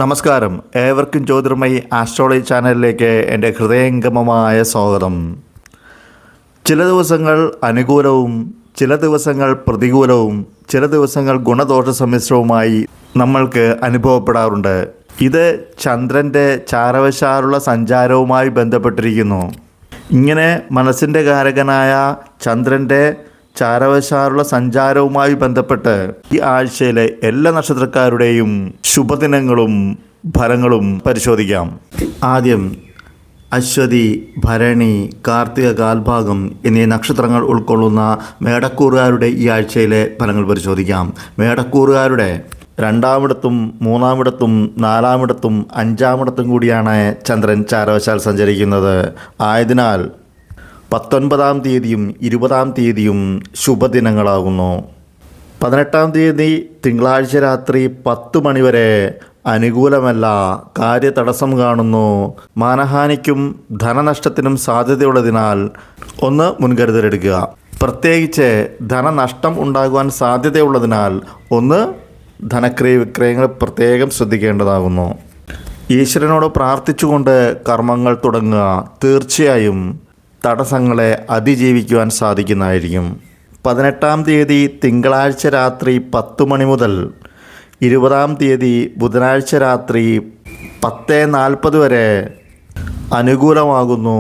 നമസ്കാരം, ഏവർക്കും ജ്യോതിർമയി ആസ്ട്രോളജി ചാനലിലേക്ക് എൻ്റെ ഹൃദയംഗമമായ സ്വാഗതം. ചില ദിവസങ്ങൾ അനുകൂലവും ചില ദിവസങ്ങൾ പ്രതികൂലവും ചില ദിവസങ്ങൾ ഗുണദോഷ സമ്മിശ്രവുമായി നമ്മൾക്ക് അനുഭവപ്പെടാറുണ്ട്. ഇത് ചന്ദ്രൻ്റെ ചാരവശാലുള്ള സഞ്ചാരവുമായി ബന്ധപ്പെട്ടിരിക്കുന്നു. ഇങ്ങനെ മനസ്സിൻ്റെ കാരകനായ ചന്ദ്രൻ്റെ ചാരവശാലുള്ള സഞ്ചാരവുമായി ബന്ധപ്പെട്ട് ഈ ആഴ്ചയിലെ എല്ലാ നക്ഷത്രക്കാരുടെയും ശുഭദിനങ്ങളും ഫലങ്ങളും പരിശോധിക്കാം. ആദ്യം അശ്വതി, ഭരണി, കാർത്തിക കാൽഭാഗം എന്നീ നക്ഷത്രങ്ങൾ ഉൾക്കൊള്ളുന്ന മേടക്കൂറുകാരുടെ ഈ ആഴ്ചയിലെ ഫലങ്ങൾ പരിശോധിക്കാം. മേടക്കൂറുകാരുടെ രണ്ടാമിടത്തും മൂന്നാമിടത്തും നാലാമിടത്തും അഞ്ചാമിടത്തും കൂടിയാണ് ചന്ദ്രൻ ചാരവശാൽ സഞ്ചരിക്കുന്നത്. ആയതിനാൽ 19-ാം തീയതിയും 20-ാം തീയതിയും ശുഭദിനങ്ങളാകുന്നു. 18-ാം തീയതി തിങ്കളാഴ്ച രാത്രി 10 മണി വരെ അനുകൂലമല്ല, കാര്യതടസ്സം കാണുന്നു. മാനഹാനിക്കും ധനനഷ്ടത്തിനും സാധ്യതയുള്ളതിനാൽ ഒന്ന് മുൻകരുതലെടുക്കുക. പ്രത്യേകിച്ച് ധനനഷ്ടം ഉണ്ടാകുവാൻ സാധ്യതയുള്ളതിനാൽ ഒന്ന് ധനക്രയ വിക്രയങ്ങൾ പ്രത്യേകം ശ്രദ്ധിക്കേണ്ടതാകുന്നു. ഈശ്വരനോട് പ്രാർത്ഥിച്ചുകൊണ്ട് കർമ്മങ്ങൾ തുടങ്ങുക. തീർച്ചയായും തടസ്സങ്ങളെ അതിജീവിക്കുവാൻ സാധിക്കുന്നതായിരിക്കും. 18-ാം തീയതി തിങ്കളാഴ്ച രാത്രി 10 മണി മുതൽ 20-ാം തീയതി ബുധനാഴ്ച രാത്രി 10:40 വരെ അനുകൂലമാകുന്നു.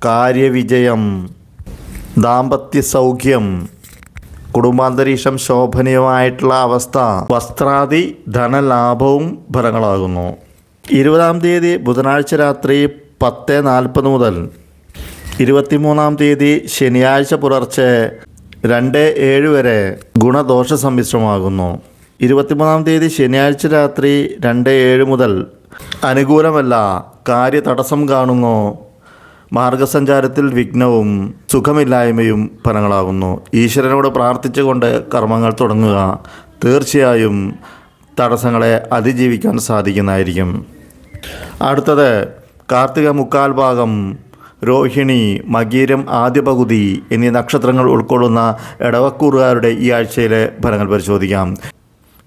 കാര്യവിജയം, ദാമ്പത്യ സൗഖ്യം, കുടുംബാന്തരീക്ഷം ശോഭനീയമായിട്ടുള്ള അവസ്ഥ, വസ്ത്രാദി ധനലാഭവും ഫലങ്ങളാകുന്നു. 20-ാം തീയതി ബുധനാഴ്ച രാത്രി 10:40 മുതൽ 23-ാം തീയതി ശനിയാഴ്ച പുലർച്ചെ 2:07 വരെ ഗുണദോഷ സമ്മിശ്രമാകുന്നു. 23-ാം തീയതി ശനിയാഴ്ച രാത്രി 2:07 മുതൽ അനുകൂലമല്ല, കാര്യതടസ്സം കാണുന്നു. മാർഗസഞ്ചാരത്തിൽ വിഘ്നവും സുഖമില്ലായ്മയും ഫലങ്ങളാകുന്നു. ഈശ്വരനോട് പ്രാർത്ഥിച്ചുകൊണ്ട് കർമ്മങ്ങൾ തുടങ്ങുക. തീർച്ചയായും തടസ്സങ്ങളെ അതിജീവിക്കാൻ സാധിക്കുന്നതായിരിക്കും. അടുത്തത് കാർത്തിക മുക്കാൽ ഭാഗം, രോഹിണി, മകീരം ആദ്യ പകുതി എന്നീ നക്ഷത്രങ്ങൾ ഉൾക്കൊള്ളുന്ന ഇടവക്കൂറുകാരുടെ ഈ ആഴ്ചയിലെ ഫലങ്ങൾ പരിശോധിക്കാം.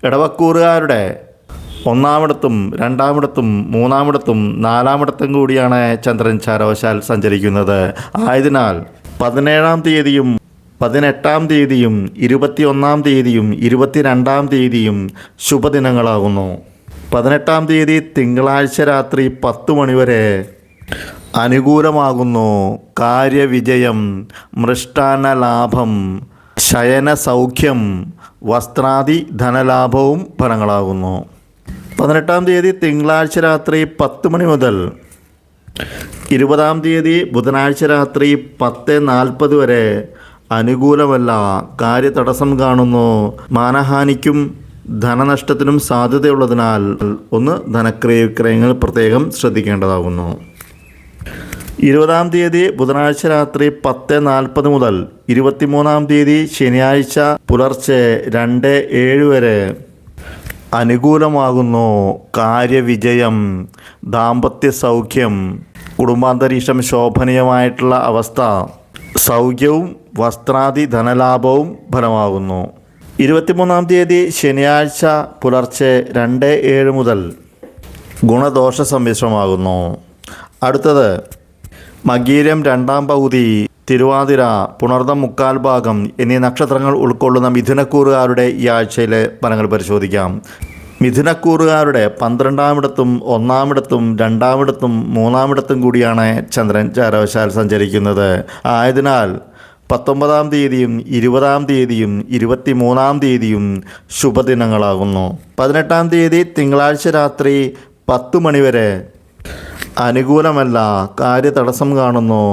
ഇടവക്കൂറുകാരുടെ 1-ാമിടത്തും 2-ാമിടത്തും 3-ാമിടത്തും 4-ാമിടത്തും കൂടിയാണ് ചന്ദ്രൻ ചാരവശാൽ സഞ്ചരിക്കുന്നത്. ആയതിനാൽ 17-ാം തീയതിയും 18-ാം തീയതിയും 21-ാം തീയതിയും 22-ാം തീയതിയും ശുഭദിനങ്ങളാകുന്നു. 18-ാം തീയതി തിങ്കളാഴ്ച രാത്രി 10 മണി വരെ അനുകൂലമാകുന്നു. കാര്യവിജയം, മൃഷ്ടാന്ന ലാഭം, ശയന സൗഖ്യം, വസ്ത്രാദി ധനലാഭവും ഫലങ്ങളാകുന്നു. 18-ാം തീയതി തിങ്കളാഴ്ച രാത്രി 10 മണി മുതൽ 20-ാം തീയതി ബുധനാഴ്ച രാത്രി 10:40 വരെ അനുകൂലമല്ല, കാര്യതടസ്സം കാണുന്നു. മാനഹാനിക്കും ധനനഷ്ടത്തിനും സാധ്യതയുള്ളതിനാൽ ഒന്ന് ധനക്രയ വിക്രയങ്ങൾ പ്രത്യേകം ശ്രദ്ധിക്കേണ്ടതാകുന്നു. 20-ാം തീയതി ബുധനാഴ്ച രാത്രി 10:40 മുതൽ 23-ാം തീയതി ശനിയാഴ്ച പുലർച്ചെ 2:07 വരെ അനുകൂലമാകുന്നു. കാര്യവിജയം, ദാമ്പത്യ സൗഖ്യം, കുടുംബാന്തരീക്ഷം ശോഭനീയമായിട്ടുള്ള അവസ്ഥ, സൗഖ്യവും വസ്ത്രാദി ധനലാഭവും ഫലമാകുന്നു. 23-ാം തീയതി ശനിയാഴ്ച പുലർച്ചെ 2:07 മുതൽ ഗുണദോഷ സമ്മിശ്രമാകുന്നു. അടുത്തത് മകീരം 2-ാം പകുതി, തിരുവാതിര, പുണർദം മുക്കാൽ ഭാഗം എന്നീ നക്ഷത്രങ്ങൾ ഉൾക്കൊള്ളുന്ന മിഥുനക്കൂറുകാരുടെ ഈ ആഴ്ചയിലെ ഫലങ്ങൾ പരിശോധിക്കാം. മിഥുനക്കൂറുകാരുടെ 12-ാമിടത്തും 1-ാമിടത്തും 2-ാമിടത്തും 3-ാമിടത്തും കൂടിയാണ് ചന്ദ്രൻ ചാരവശാൽ സഞ്ചരിക്കുന്നത്. ആയതിനാൽ 19-ാം തീയതിയും 20-ാം തീയതിയും 23-ാം തീയതിയും ശുഭദിനങ്ങളാകുന്നു. 18-ാം തീയതി തിങ്കളാഴ്ച രാത്രി 10 മണി വരെ അനുകൂലമല്ല, കാര്യതടസ്സം കാണുന്നു.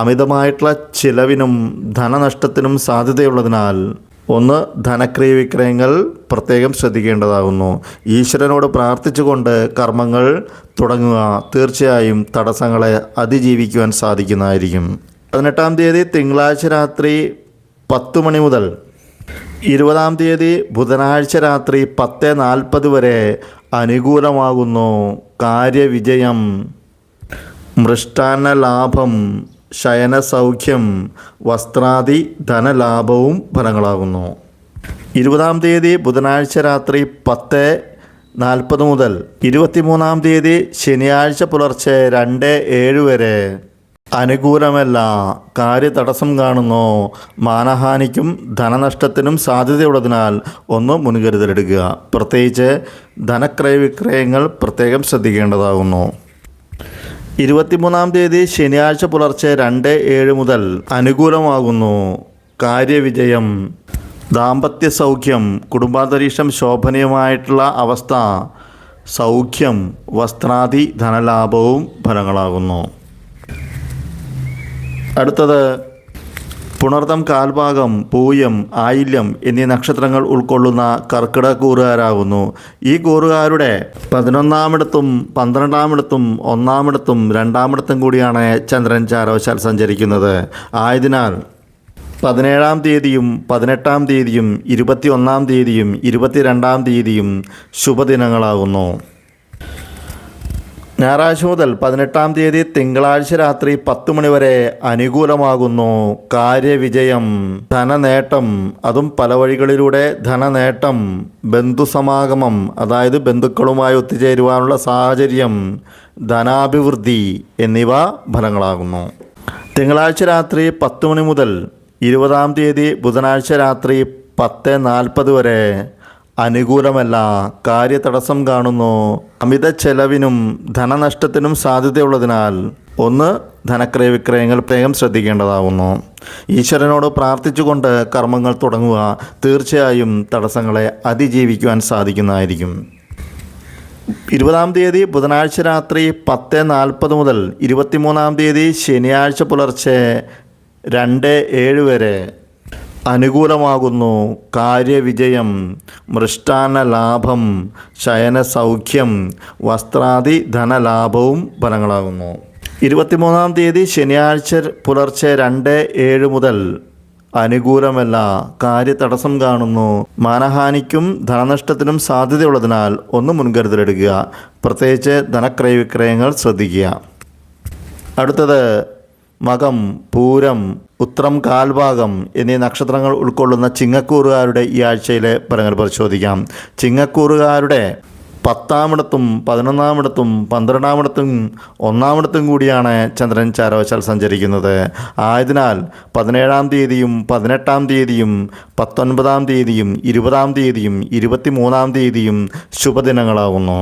അമിതമായിട്ടുള്ള ചിലവിനും ധനനഷ്ടത്തിനും സാധ്യതയുള്ളതിനാൽ ഒന്ന് ധനക്രയ വിക്രയങ്ങൾ പ്രത്യേകം ശ്രദ്ധിക്കേണ്ടതാകുന്നു. ഈശ്വരനോട് പ്രാർത്ഥിച്ചുകൊണ്ട് കർമ്മങ്ങൾ തുടങ്ങുക. തീർച്ചയായും തടസ്സങ്ങളെ അതിജീവിക്കുവാൻ സാധിക്കുന്നതായിരിക്കും. 18-ാം തീയതി തിങ്കളാഴ്ച രാത്രി 10 മണി മുതൽ 20-ാം തീയതി ബുധനാഴ്ച രാത്രി 10:40 വരെ അനുകൂലമാകുന്നു. കാര്യവിജയം, മൃഷ്ടാന്ന ലാഭം, ശയന സൗഖ്യം, വസ്ത്രാദി ധനലാഭവും ഫലങ്ങളാകുന്നു. 20-ാം തീയതി ബുധനാഴ്ച രാത്രി 40 മുതൽ 23 തീയതി ശനിയാഴ്ച പുലർച്ചെ 2:07 വരെ അനുകൂലമല്ല, കാര്യതടസ്സം കാണുന്നു. മാനഹാനിക്കും ധനനഷ്ടത്തിനും സാധ്യതയുള്ളതിനാൽ ഒന്ന് മുൻകരുതലെടുക്കുക. പ്രത്യേകിച്ച് ധനക്രയവിക്രയങ്ങൾ പ്രത്യേകം ശ്രദ്ധിക്കേണ്ടതാകുന്നു. 23 തീയതി ശനിയാഴ്ച പുലർച്ചെ 2:07 മുതൽ അനുകൂലമാകുന്നു. കാര്യവിജയം, ദാമ്പത്യ സൗഖ്യം, കുടുംബാന്തരീക്ഷം ശോഭനീയമായിട്ടുള്ള അവസ്ഥ, സൗഖ്യം, വസ്ത്രാദി ധനലാഭവും ഫലങ്ങളാകുന്നു. അടുത്തത് പുണർതം കാൽഭാഗം, പൂയം, ആയില്യം എന്നീ നക്ഷത്രങ്ങൾ ഉൾക്കൊള്ളുന്ന കർക്കിടകൂറുകാരാകുന്നു. ഈ കൂറുകാരുടെ 11-ാമിടത്തും 12-ാമിടത്തും 1-ാമിടത്തും 2-ാമിടത്തും കൂടിയാണ് ചന്ദ്രൻ ചാരവശാൽ സഞ്ചരിക്കുന്നത്. ആയതിനാൽ 17-ാം തീയതിയും 18-ാം തീയതിയും 21-ാം തീയതിയും 22-ാം തീയതിയും ശുഭദിനങ്ങളാകുന്നു. ഞായറാഴ്ച മുതൽ 18-ാം തീയതി തിങ്കളാഴ്ച രാത്രി 10 മണി വരെ അനുകൂലമാകുന്നു. കാര്യവിജയം, ധനനേട്ടം, അതും പല വഴികളിലൂടെ ധനനേട്ടം, ബന്ധുസമാഗമം, അതായത് ബന്ധുക്കളുമായി ഒത്തുചേരുവാനുള്ള സാഹചര്യം, ധനാഭിവൃദ്ധി എന്നിവ ഫലങ്ങളാകുന്നു. തിങ്കളാഴ്ച രാത്രി 10 മണി മുതൽ 20-ാം തീയതി ബുധനാഴ്ച രാത്രി 10:40 വരെ അനുകൂലമല്ല, കാര്യതടസ്സം കാണുന്നു. അമിത ചെലവിനും ധനനഷ്ടത്തിനും സാധ്യതയുള്ളതിനാൽ ഒന്ന് ധനക്രയവിക്രയങ്ങൾ പ്രത്യേകം ശ്രദ്ധിക്കേണ്ടതാകുന്നു. ഈശ്വരനോട് പ്രാർത്ഥിച്ചുകൊണ്ട് കർമ്മങ്ങൾ തുടങ്ങുക. തീർച്ചയായും തടസ്സങ്ങളെ അതിജീവിക്കുവാൻ സാധിക്കുന്നതായിരിക്കും. 20-ാം തീയതി ബുധനാഴ്ച രാത്രി 10:40 മുതൽ 23-ാം തീയതി ശനിയാഴ്ച പുലർച്ചെ 2:07 വരെ അനുകൂലമാകുന്നു. കാര്യവിജയം, മൃഷ്ടാന്ന ലാഭം, ശയനസൗഖ്യം, വസ്ത്രാദി ധനലാഭവും ഫലങ്ങളാകുന്നു. 23-ാം തീയതി ശനിയാഴ്ച പുലർച്ചെ 2:07 മുതൽ അനുകൂലമല്ല, കാര്യതടസ്സം കാണുന്നു. മാനഹാനിക്കും ധനനഷ്ടത്തിനും സാധ്യതയുള്ളതിനാൽ ഒന്ന് മുൻകരുതലെടുക്കുക. പ്രത്യേകിച്ച് ധനക്രയവിക്രയങ്ങൾ ശ്രദ്ധിക്കുക. അടുത്തത് മകം, പൂരം, ഉത്രം കാൽഭാഗം എന്നീ നക്ഷത്രങ്ങൾ ഉൾക്കൊള്ളുന്ന ചിങ്ങക്കൂറുകാരുടെ ഈ ആഴ്ചയിലെ ഫലങ്ങൾ പരിശോധിക്കാം. ചിങ്ങക്കൂറുകാരുടെ 10-ാമിടത്തും 11-ാമിടത്തും 12-ാമിടത്തും 1-ാമിടത്തും കൂടിയാണ് ചന്ദ്രൻ ചാരവശാൽ സഞ്ചരിക്കുന്നത്. ആയതിനാൽ 17-ാം തീയതിയും 18-ാം തീയതിയും 19-ാം തീയതിയും 20-ാം തീയതിയും 23-ാം തീയതിയും ശുഭദിനങ്ങളാകുന്നു.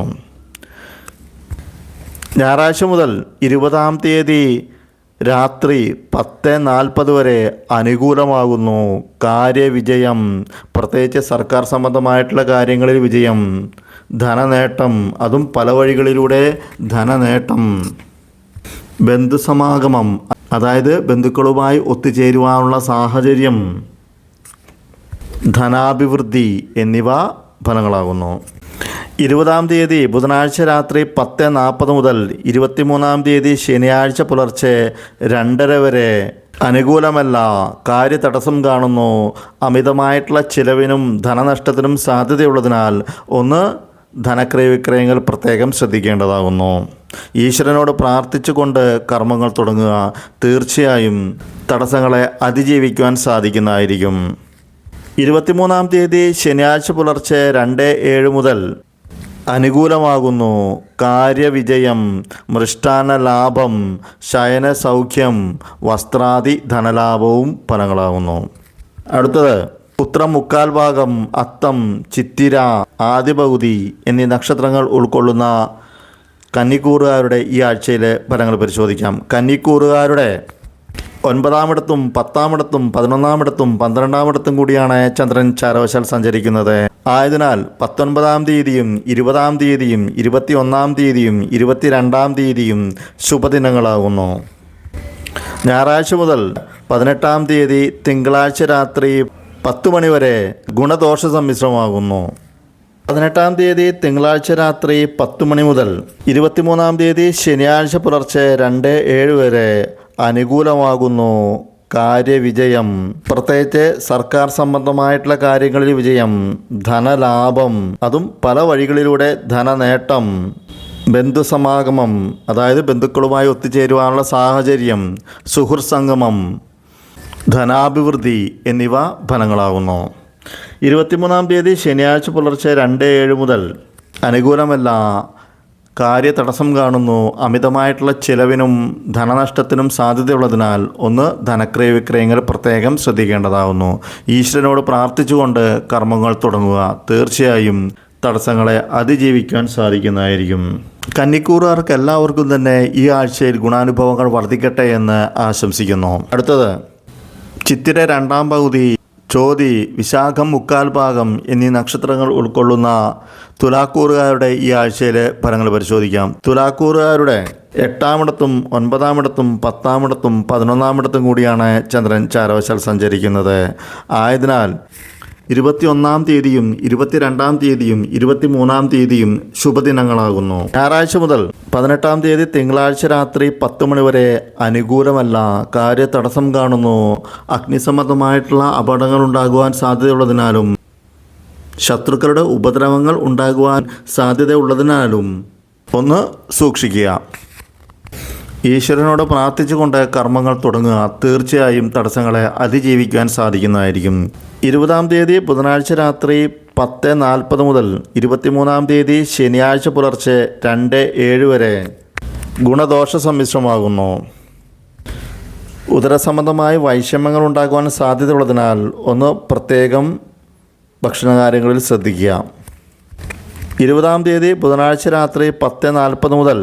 ഞായറാഴ്ച മുതൽ 20-ാം തീയതി രാത്രി 10:40 വരെ അനുകൂലമാകുന്നു. കാര്യവിജയം, പ്രത്യേകിച്ച് സർക്കാർ സംബന്ധമായിട്ടുള്ള കാര്യങ്ങളിൽ വിജയം, ധനനേട്ടം, അതും പല വഴികളിലൂടെ ധനനേട്ടം, ബന്ധുസമാഗമം, അതായത് ബന്ധുക്കളുമായി ഒത്തുചേരുവാനുള്ള സാഹചര്യം, ധനാഭിവൃദ്ധി എന്നിവ ഫലങ്ങളാകുന്നു. 20-ാം തീയതി ബുധനാഴ്ച രാത്രി 10:40 മുതൽ 23-ാം തീയതി ശനിയാഴ്ച പുലർച്ചെ 2:30 വരെ അനുകൂലമല്ല, കാര്യതടസ്സം കാണുന്നു. അമിതമായിട്ടുള്ള ചിലവിനും ധനനഷ്ടത്തിനും സാധ്യതയുള്ളതിനാൽ ഒന്ന് ധനക്രയവിക്രയങ്ങൾ പ്രത്യേകം ശ്രദ്ധിക്കേണ്ടതാകുന്നു. ഈശ്വരനോട് പ്രാർത്ഥിച്ചുകൊണ്ട് കർമ്മങ്ങൾ തുടങ്ങുക. തീർച്ചയായും തടസ്സങ്ങളെ അതിജീവിക്കുവാൻ സാധിക്കുന്നതായിരിക്കും. 23-ാം തീയതി ശനിയാഴ്ച പുലർച്ചെ 2:07 മുതൽ അനുകൂലമാകുന്നു. കാര്യവിജയം, മൃഷ്ടാന്ന ലാഭം, ശയനസൗഖ്യം, വസ്ത്രാദി ധനലാഭവും ഫലങ്ങളാകുന്നു. അടുത്തത് ഉത്രം മുക്കാൽ ഭാഗം, അത്തം, ചിത്തിര, ആദ്യപകുതി എന്നീ നക്ഷത്രങ്ങൾ ഉൾക്കൊള്ളുന്ന കന്നിക്കൂറുകാരുടെ ഈ ആഴ്ചയിലെ ഫലങ്ങൾ പരിശോധിക്കാം. കന്നിക്കൂറുകാരുടെ 9-ാമിടത്തും 10-ാമിടത്തും 11-ാമിടത്തും 12-ാമിടത്തും കൂടിയാണ് ചന്ദ്രൻ ചാരവശാൽ സഞ്ചരിക്കുന്നത്. ആയതിനാൽ 19-ാം തീയതിയും 20-ാം തീയതിയും 21-ാം തീയതിയും 22-ാം തീയതിയും ശുഭദിനങ്ങളാകുന്നു. ഞായറാഴ്ച മുതൽ 18-ാം തീയതി തിങ്കളാഴ്ച രാത്രി 10 മണി വരെ ഗുണദോഷ സമ്മിശ്രമാകുന്നു. 18-ാം തീയതി തിങ്കളാഴ്ച രാത്രി 10 മണി മുതൽ 23-ാം തീയതി ശനിയാഴ്ച പുലർച്ചെ 2:07 വരെ അനുകൂലമാകുന്നു. കാര്യവിജയം, പ്രത്യേകിച്ച് സർക്കാർ സംബന്ധമായിട്ടുള്ള കാര്യങ്ങളിൽ വിജയം, ധനലാഭം, അതും പല വഴികളിലൂടെ ധനനേട്ടം, ബന്ധുസമാഗമം, അതായത് ബന്ധുക്കളുമായി ഒത്തുചേരുവാനുള്ള സാഹചര്യം, സുഹൃത്ത് സംഗമം, ധനാഭിവൃദ്ധി എന്നിവ ഫലങ്ങളാകുന്നു. 23-ാം തീയതി ശനിയാഴ്ച പുലർച്ചെ 2:07 മുതൽ അനുകൂലമല്ല, കാര്യതടസ്സം കാണുന്നു, അമിതമായിട്ടുള്ള ചിലവിനും ധനനഷ്ടത്തിനും സാധ്യതയുള്ളതിനാൽ ഒന്ന് ധനക്രയ വിക്രയങ്ങൾ പ്രത്യേകം ശ്രദ്ധിക്കേണ്ടതാവുന്നു. ഈശ്വരനോട് പ്രാർത്ഥിച്ചുകൊണ്ട് കർമ്മങ്ങൾ തുടങ്ങുക. തീർച്ചയായും തടസ്സങ്ങളെ അതിജീവിക്കാൻ സാധിക്കുന്നതായിരിക്കും. കന്നിക്കൂറുകാർക്ക് എല്ലാവർക്കും തന്നെ ഈ ആഴ്ചയിൽ ഗുണാനുഭവങ്ങൾ വർദ്ധിക്കട്ടെ എന്ന് ആശംസിക്കുന്നു. അടുത്തത് ചിത്തിര രണ്ടാം പകുതി, ചോതി, വിശാഖം മുക്കാൽ ഭാഗം എന്നീ നക്ഷത്രങ്ങൾ ഉൾക്കൊള്ളുന്ന തുലാക്കൂറുകാരുടെ ഈ ആഴ്ചയിലെ ഫലങ്ങൾ പരിശോധിക്കാം. തുലാക്കൂറുകാരുടെ 8-ാമിടത്തും 9-ാമിടത്തും 10-ാമിടത്തും 11-ാമിടത്തും കൂടിയാണ് ചന്ദ്രൻ ചാരവശാൽ സഞ്ചരിക്കുന്നത്. ആയതിനാൽ 21-ാം തീയതിയും 22-ാം തീയതിയും 23-ാം തീയതിയും ശുഭദിനങ്ങളാകുന്നു. ഞായറാഴ്ച മുതൽ 18-ാം തീയതി തിങ്കളാഴ്ച രാത്രി 10 മണി വരെ അനുകൂലമല്ല, കാര്യതടസ്സം കാണുന്നു, അഗ്നിസംബന്ധമായിട്ടുള്ള അപകടങ്ങൾ ഉണ്ടാകുവാൻ സാധ്യതയുള്ളതിനാലും ശത്രുക്കളുടെ ഉപദ്രവങ്ങൾ ഉണ്ടാകുവാൻ സാധ്യതയുള്ളതിനാലും ഒന്ന് സൂക്ഷിക്കുക. ഈശ്വരനോട് പ്രാർത്ഥിച്ചുകൊണ്ട് കർമ്മങ്ങൾ തുടങ്ങുക. തീർച്ചയായും തടസ്സങ്ങളെ അതിജീവിക്കാൻ സാധിക്കുന്നതായിരിക്കും. 20-ാം തീയതി ബുധനാഴ്ച രാത്രി 10:40 മുതൽ 23-ാം തീയതി ശനിയാഴ്ച പുലർച്ചെ 2:07 വരെ ഗുണദോഷ സമ്മിശ്രമാകുന്നു. ഉദരസംബന്ധമായ വൈഷമ്യങ്ങൾ ഉണ്ടാകുവാൻ സാധ്യതയുള്ളതിനാൽ ഒന്ന് പ്രത്യേകം ഭക്ഷണകാര്യങ്ങളിൽ ശ്രദ്ധിക്കുക. 20-ാം തീയതി ബുധനാഴ്ച രാത്രി 10:40 മുതൽ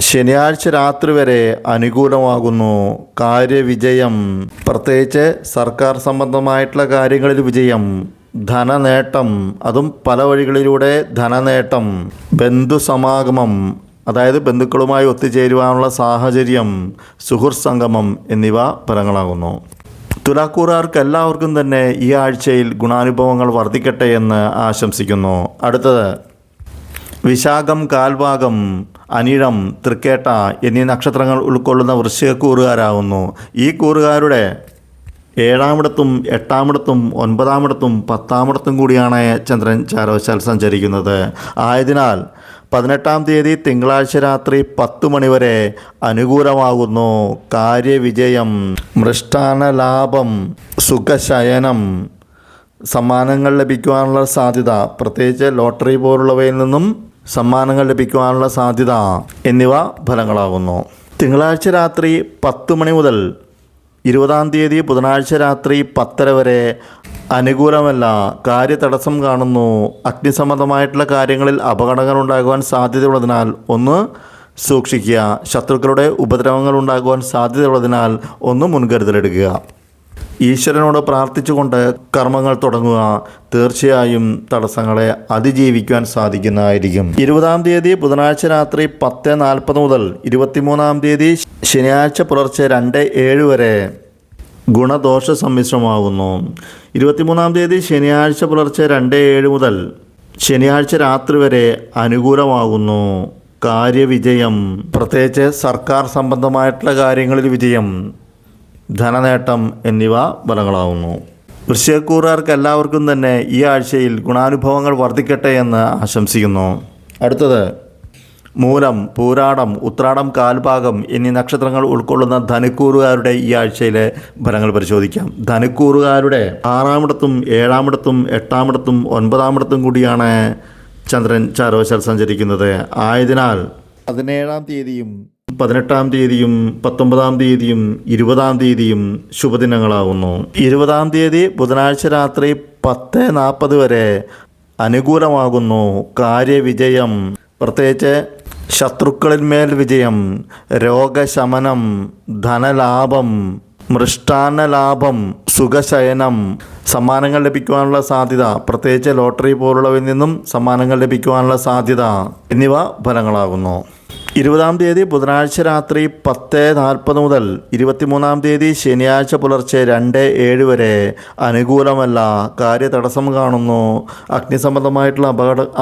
ശനിയാഴ്ച രാത്രി വരെ അനുകൂലമാകുന്നു. കാര്യവിജയം, പ്രത്യേകിച്ച് സർക്കാർ സംബന്ധമായിട്ടുള്ള കാര്യങ്ങളിൽ വിജയം, ധനനേട്ടം, അതും പല വഴികളിലൂടെ ധനനേട്ടം, ബന്ധുസമാഗമം, അതായത് ബന്ധുക്കളുമായി ഒത്തുചേരുവാനുള്ള സാഹചര്യം, സുഹൃത്ത് സംഗമം എന്നിവ ഫലങ്ങളാകുന്നു. തുലാക്കൂറുകാർക്ക് എല്ലാവർക്കും തന്നെ ഈ ആഴ്ചയിൽ ഗുണാനുഭവങ്ങൾ വർദ്ധിക്കട്ടെ എന്ന് ആശംസിക്കുന്നു. അടുത്തത് വിശാഖം കാൽഭാഗം, അനിഴം, തൃക്കേട്ട എന്നീ നക്ഷത്രങ്ങൾ ഉൾക്കൊള്ളുന്ന വൃശ്ചികക്കൂറുകാരാകുന്നു. ഈ കൂറുകാരുടെ 7-ാമിടത്തും 8-ാമിടത്തും 9-ാമിടത്തും 10-ാമിടത്തും കൂടിയാണ് ചന്ദ്രൻ ചാരവശാൽ സഞ്ചരിക്കുന്നത്. ആയതിനാൽ 18-ാം തീയതി തിങ്കളാഴ്ച രാത്രി 10 മണി വരെ അനുകൂലമാകുന്നു. കാര്യവിജയം, മൃഷ്ടാന ലാഭം, സുഖശയനം, സമ്മാനങ്ങൾ ലഭിക്കുവാനുള്ള സാധ്യത, പ്രത്യേകിച്ച് ലോട്ടറി പോലുള്ളവയിൽ നിന്നും സമ്മാനങ്ങൾ ലഭിക്കുവാനുള്ള സാധ്യത എന്നിവ ഫലങ്ങളാകുന്നു. തിങ്കളാഴ്ച രാത്രി 10 മണി മുതൽ 20-ാം തീയതി ബുധനാഴ്ച രാത്രി 10:30 വരെ അനുകൂലമല്ല, കാര്യതടസ്സം കാണുന്നു, അഗ്നിസംബന്ധമായിട്ടുള്ള കാര്യങ്ങളിൽ അപകടങ്ങൾ ഉണ്ടാകുവാൻ സാധ്യതയുള്ളതിനാൽ ഒന്ന് സൂക്ഷിക്കുക. ശത്രുക്കളുടെ ഉപദ്രവങ്ങൾ ഉണ്ടാകുവാൻ സാധ്യതയുള്ളതിനാൽ ഒന്ന് മുൻകരുതലെടുക്കുക. ഈശ്വരനോട് പ്രാർത്ഥിച്ചുകൊണ്ട് കർമ്മങ്ങൾ തുടങ്ങുക. തീർച്ചയായും തടസ്സങ്ങളെ അതിജീവിക്കാൻ സാധിക്കുന്നതായിരിക്കും. 20-ാം തീയതി ബുധനാഴ്ച രാത്രി 10:40 മുതൽ 23-ാം തീയതി ശനിയാഴ്ച പുലർച്ചെ 2:07 വരെ ഗുണദോഷ സമ്മിശ്രമാകുന്നു. 23-ാം തീയതി ശനിയാഴ്ച പുലർച്ചെ 2:07 മുതൽ ശനിയാഴ്ച രാത്രി വരെ അനുകൂലമാകുന്നു. കാര്യവിജയം, പ്രത്യേകിച്ച് സർക്കാർ സംബന്ധമായിട്ടുള്ള കാര്യങ്ങളിൽ വിജയം, ധനനേട്ടം എന്നിവ ഫലങ്ങളാവുന്നു. വൃശ്ചികക്കൂറുകാർക്ക് എല്ലാവർക്കും തന്നെ ഈ ആഴ്ചയിൽ ഗുണാനുഭവങ്ങൾ വർദ്ധിക്കട്ടെ എന്ന് ആശംസിക്കുന്നു. അടുത്തത് മൂലം, പൂരാടം, ഉത്രാടം കാൽഭാഗം എന്നീ നക്ഷത്രങ്ങൾ ഉൾക്കൊള്ളുന്ന ധനുക്കൂറുകാരുടെ ഈ ആഴ്ചയിലെ ഫലങ്ങൾ പരിശോധിക്കാം. ധനുക്കൂറുകാരുടെ 6-ാമിടത്തും 7-ാമിടത്തും 8-ാമിടത്തും 9-ാമിടത്തും കൂടിയാണ് ചന്ദ്രൻ ചാരവശാൽ സഞ്ചരിക്കുന്നത്. ആയതിനാൽ 17-ാം തീയതിയും 18-ാം തീയതിയും 19-ാം തീയതിയും 20-ാം തീയതിയും ശുഭദിനങ്ങളാകുന്നു. 20-ാം തീയതി ബുധനാഴ്ച രാത്രി 10:40 വരെ അനുകൂലമാകുന്നു. കാര്യവിജയം, പ്രത്യേകിച്ച് ശത്രുക്കളിന്മേൽ വിജയം, രോഗശമനം, ധനലാഭം, മൃഷ്ടാന്ന ലാഭം, സുഖശയനം, സമ്മാനങ്ങൾ ലഭിക്കുവാനുള്ള സാധ്യത, പ്രത്യേകിച്ച് ലോട്ടറി പോലുള്ളവയിൽ നിന്നും സമ്മാനങ്ങൾ ലഭിക്കുവാനുള്ള സാധ്യത എന്നിവ ഫലങ്ങളാകുന്നു. 20-ാം തീയതി ബുധനാഴ്ച രാത്രി 10:40 മുതൽ 23-ാം തീയതി ശനിയാഴ്ച പുലർച്ചെ 2:07 വരെ അനുകൂലമല്ല, കാര്യതടസ്സം കാണുന്നു, അഗ്നിസംബന്ധമായിട്ടുള്ള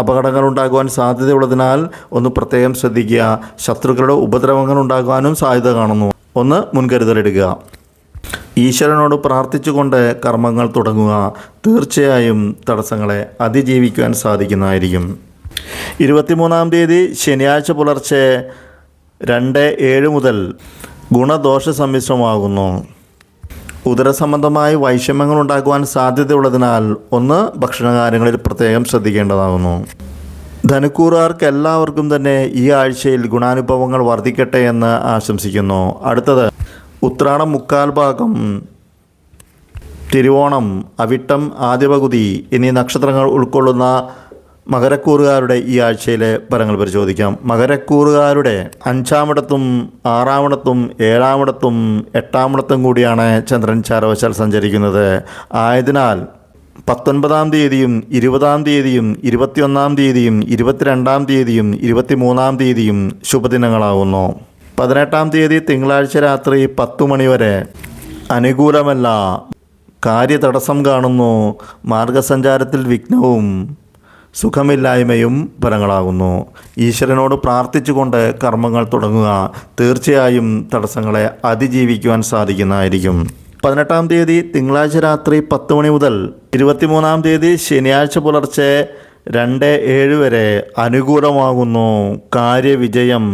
അപകടങ്ങൾ ഉണ്ടാകുവാൻ സാധ്യതയുള്ളതിനാൽ ഒന്ന് പ്രത്യേകം ശ്രദ്ധിക്കുക. ശത്രുക്കളുടെ ഉപദ്രവങ്ങൾ ഉണ്ടാകുവാനും സാധ്യത കാണുന്നു, ഒന്ന് മുൻകരുതലെടുക്കുക. ഈശ്വരനോട് പ്രാർത്ഥിച്ചുകൊണ്ട് കർമ്മങ്ങൾ തുടങ്ങുക. തീർച്ചയായും തടസ്സങ്ങളെ അതിജീവിക്കുവാൻ സാധിക്കുന്നതായിരിക്കും. 23-ാം തീയതി ശനിയാഴ്ച പുലർച്ചെ 2:07 മുതൽ ഗുണദോഷ സമ്മിശ്രമാകുന്നു. ഉദരസംബന്ധമായ വൈഷമ്യങ്ങൾ ഉണ്ടാക്കുവാൻ സാധ്യതയുള്ളതിനാൽ ഒന്ന് ഭക്ഷണകാര്യങ്ങളിൽ പ്രത്യേകം ശ്രദ്ധിക്കേണ്ടതാകുന്നു. ധനുക്കൂറുകാർക്ക് എല്ലാവർക്കും തന്നെ ഈ ആഴ്ചയിൽ ഗുണാനുഭവങ്ങൾ വർദ്ധിക്കട്ടെ എന്ന് ആശംസിക്കുന്നു. അടുത്തത് ഉത്രാടം മുക്കാൽ ഭാഗം, തിരുവോണം, അവിട്ടം, ആദ്യ പകുതി എന്നീ നക്ഷത്രങ്ങൾ ഉൾക്കൊള്ളുന്ന മകരക്കൂറുകാരുടെ ഈ ആഴ്ചയിലെ ഫലങ്ങൾ പരിശോധിക്കാം. മകരക്കൂറുകാരുടെ 5-ാമിടത്തും 6-ാമിടത്തും 7-ാമിടത്തും 8-ാമിടത്തും കൂടിയാണ് ചന്ദ്രൻ ചാരവശാൽ സഞ്ചരിക്കുന്നത്. ആയതിനാൽ 19-ാം തീയതിയും 20-ാം തീയതിയും 21-ാം തീയതിയും 22-ാം തീയതിയും 23-ാം തീയതിയും ശുഭദിനങ്ങളാകുന്നു. 18-ാം തീയതി തിങ്കളാഴ്ച രാത്രി 10 മണി വരെ അനുകൂലമല്ല, കാര്യതടസ്സം കാണുന്നു, മാർഗസഞ്ചാരത്തിൽ വിഘ്നവും സുഖമില്ലായ്മയും ഫലങ്ങളാകുന്നു. ഈശ്വരനോട് പ്രാർത്ഥിച്ചുകൊണ്ട് കർമ്മങ്ങൾ തുടങ്ങുക. തീർച്ചയായും തടസ്സങ്ങളെ അതിജീവിക്കുവാൻ സാധിക്കുന്നതായിരിക്കും. 18-ാം തീയതി തിങ്കളാഴ്ച രാത്രി 10 മണി മുതൽ 23-ാം തീയതി ശനിയാഴ്ച പുലർച്ചെ 2:07 വരെ അനുകൂലമാകുന്നു. കാര്യവിജയം,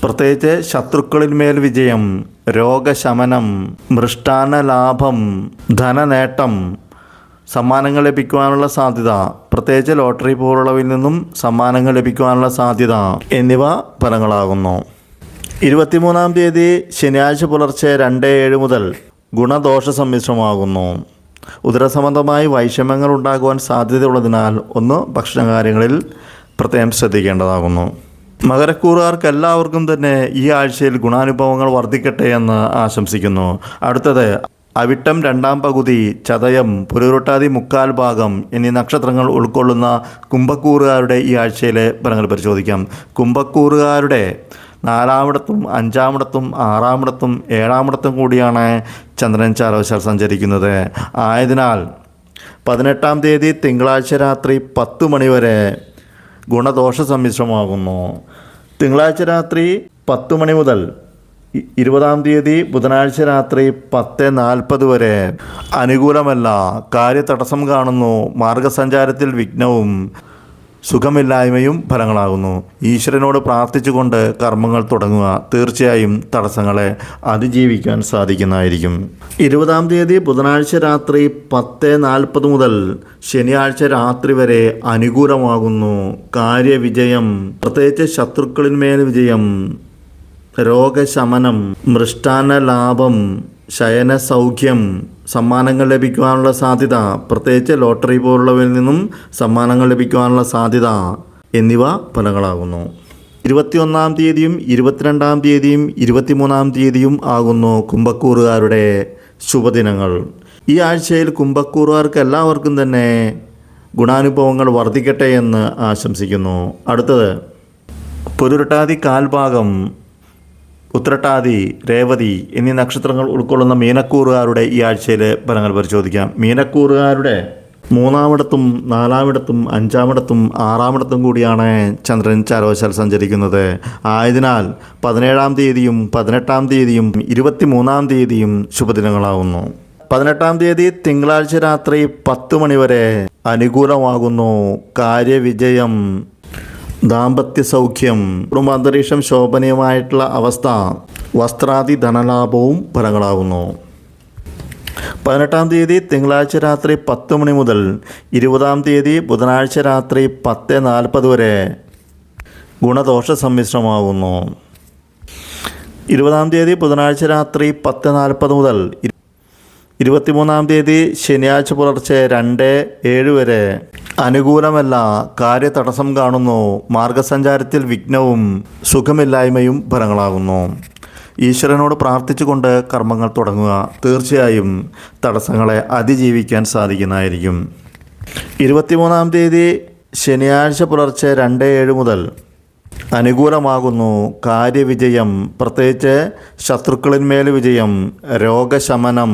പ്രത്യേകിച്ച് ശത്രുക്കളിന്മേൽ വിജയം, രോഗശമനം, മൃഷ്ടാന്ന ലാഭം, ധനനേട്ടം, സമ്മാനങ്ങൾ ലഭിക്കുവാനുള്ള സാധ്യത, പ്രത്യേകിച്ച് ലോട്ടറി പോലുള്ളവയിൽ നിന്നും സമ്മാനങ്ങൾ ലഭിക്കുവാനുള്ള സാധ്യത എന്നിവ ഫലങ്ങളാകുന്നു. 23-ാം തീയതി ശനിയാഴ്ച പുലർച്ചെ 2:07 മുതൽ ഗുണദോഷ സമ്മിശ്രമാകുന്നു. ഉദരസംബന്ധമായി വൈഷമ്യങ്ങൾ ഉണ്ടാകുവാൻ സാധ്യതയുള്ളതിനാൽ ഒന്ന് ഭക്ഷണകാര്യങ്ങളിൽ പ്രത്യേകം ശ്രദ്ധിക്കേണ്ടതാകുന്നു. മകരക്കൂറുകാർക്ക് എല്ലാവർക്കും തന്നെ ഈ ആഴ്ചയിൽ ഗുണാനുഭവങ്ങൾ വർദ്ധിക്കട്ടെ എന്ന് ആശംസിക്കുന്നു. അടുത്തത് അവിട്ടം 2-ാം പകുതി, ചതയം, പുരുരുട്ടാതി മുക്കാൽ ഭാഗം എന്നീ നക്ഷത്രങ്ങൾ ഉൾക്കൊള്ളുന്ന കുംഭക്കൂറുകാരുടെ ഈ ആഴ്ചയിലെ ഫലങ്ങൾ പരിശോധിക്കാം. കുംഭക്കൂറുകാരുടെ 4-ാമിടത്തും 5-ാമിടത്തും 6-ാമിടത്തും 7-ാമിടത്തും കൂടിയാണ് ചന്ദ്രൻ ചാരവശാൽ സഞ്ചരിക്കുന്നത്. ആയതിനാൽ 18-ാം തീയതി തിങ്കളാഴ്ച രാത്രി 10 മണി വരെ ഗുണദോഷ സമ്മിശ്രമാകുന്നു. തിങ്കളാഴ്ച രാത്രി 10 മണി മുതൽ 20-ാം തീയതി ബുധനാഴ്ച രാത്രി 10:40 വരെ അനുകൂലമല്ല, കാര്യതടസ്സം കാണുന്നു, മാർഗസഞ്ചാരത്തിൽ വിഘ്നവും സുഖമില്ലായ്മയും ഫലങ്ങളാകുന്നു. ഈശ്വരനോട് പ്രാർത്ഥിച്ചുകൊണ്ട് കർമ്മങ്ങൾ തുടങ്ങുക. തീർച്ചയായും തടസ്സങ്ങളെ അതിജീവിക്കാൻ സാധിക്കുന്നതായിരിക്കും. 20-ാം തീയതി ബുധനാഴ്ച രാത്രി 10:40 മുതൽ ശനിയാഴ്ച രാത്രി വരെ അനുകൂലമാകുന്നു. കാര്യവിജയം, പ്രത്യേകിച്ച് ശത്രുക്കളിന്മേൽ വിജയം, രോഗശമനം, മൃഷ്ടാന്ന ലാഭം, ശയന സൗഖ്യം, സമ്മാനങ്ങൾ ലഭിക്കുവാനുള്ള സാധ്യത, പ്രത്യേകിച്ച് ലോട്ടറി പോലുള്ളവയിൽ നിന്നും സമ്മാനങ്ങൾ ലഭിക്കുവാനുള്ള സാധ്യത എന്നിവ ഫലങ്ങളാകുന്നു. 21-ാം തീയതിയും 22-ാം തീയതിയും 23-ാം തീയതിയും ആകുന്നു കുംഭക്കൂറുകാരുടെ ശുഭദിനങ്ങൾ. ഈ ആഴ്ചയിൽ കുംഭക്കൂറുകാർക്ക് എല്ലാവർക്കും തന്നെ ഗുണാനുഭവങ്ങൾ വർദ്ധിക്കട്ടെ എന്ന് ആശംസിക്കുന്നു. അടുത്തത് പുരുരുട്ടാതി കാൽഭാഗം, ഉത്രട്ടാതി, രേവതി എന്നീ നക്ഷത്രങ്ങൾ ഉൾക്കൊള്ളുന്ന മീനക്കൂറുകാരുടെ ഈ ആഴ്ചയിലെ ഫലങ്ങൾ പരിശോധിക്കാം. മീനക്കൂറുകാരുടെ 3-ാമിടത്തും 4-ാമിടത്തും 5-ാമിടത്തും 6-ാമിടത്തും കൂടിയാണ് ചന്ദ്രൻ ചാരവശാൽ സഞ്ചരിക്കുന്നത്. ആയതിനാൽ 17-ാം തീയതിയും 18-ാം തീയതിയും 23-ാം തീയതിയും ശുഭദിനങ്ങളാകുന്നു. 18-ാം തീയതി തിങ്കളാഴ്ച രാത്രി 10 മണി വരെ അനുകൂലമാകുന്നു. കാര്യവിജയം, ദാമ്പത്യ സൗഖ്യം, കുടുംബാന്തരീക്ഷം ശോഭനീയമായിട്ടുള്ള അവസ്ഥ, വസ്ത്രാദി ധനലാഭവും ഫലങ്ങളാകുന്നു. 18-ാം തീയതി തിങ്കളാഴ്ച രാത്രി 10 മണി മുതൽ 20-ാം തീയതി ബുധനാഴ്ച രാത്രി 10:40 വരെ ഗുണദോഷ സമ്മിശ്രമാകുന്നു. 20-ാം തീയതി ബുധനാഴ്ച രാത്രി 10:40 മുതൽ 23-ാം തീയതി ശനിയാഴ്ച പുലർച്ചെ 2:07 വരെ അനുകൂലമല്ല, കാര്യതടസ്സം കാണുന്നു, മാർഗസഞ്ചാരത്തിൽ വിഘ്നവും സുഖമില്ലായ്മയും ഫലങ്ങളാകുന്നു. ഈശ്വരനോട് പ്രാർത്ഥിച്ചുകൊണ്ട് കർമ്മങ്ങൾ തുടങ്ങുക. തീർച്ചയായും തടസ്സങ്ങളെ അതിജീവിക്കാൻ സാധിക്കുന്നതായിരിക്കും. 23-ാം തീയതി ശനിയാഴ്ച പുലർച്ചെ 2:07 മുതൽ അനുകൂലമാകുന്നു. കാര്യവിജയം, പ്രത്യേകിച്ച് ശത്രുക്കളിന്മേൽ വിജയം, രോഗശമനം,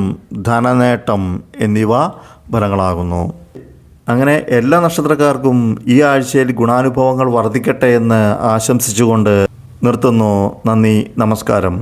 ധനനേട്ടം എന്നിവ ഫലങ്ങളാകുന്നു. അങ്ങനെ എല്ലാ നക്ഷത്രക്കാർക്കും ഈ ആഴ്ചയിൽ ഗുണാനുഭവങ്ങൾ വർദ്ധിക്കട്ടെ എന്ന് ആശംസിച്ചുകൊണ്ട് നിർത്തുന്നു. നന്ദി, നമസ്കാരം.